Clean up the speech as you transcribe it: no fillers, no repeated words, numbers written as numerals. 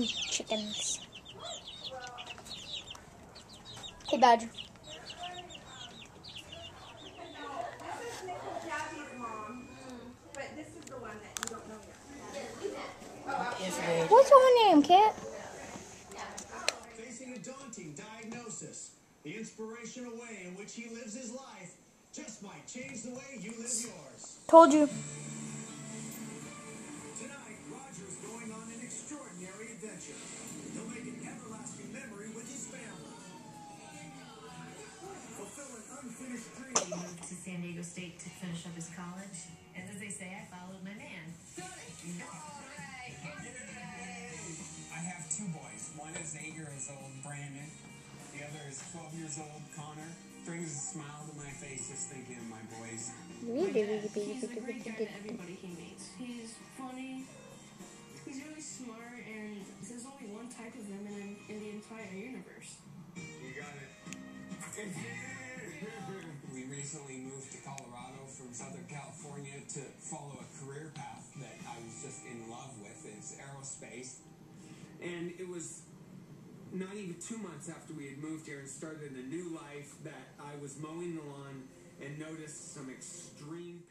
some chickens. Hey, Badger. What's her name, Kit? Facing a daunting diagnosis, the inspirational way in which he lives his life just might change the way you live yours. Told you. Tonight, Roger's going on an extraordinary adventure. He'll make an everlasting memory with his family. Fulfill an unfinished dream. He moved to San Diego State to finish up his college. And as they say, I followed my man. I have two boys. One is 8 years old, Brandon. The other is 12 years old, Connor. Brings a smile to my face just thinking of my boys. My dad, he's a great guy to everybody he meets. He's funny, he's really smart, and there's only one type of him in the entire universe. You got it. We recently moved to Colorado from Southern California to follow a career path that I was just in love with. It's aerospace. And it was not even 2 months after we had moved here and started a new life that I was mowing the lawn and noticed some extreme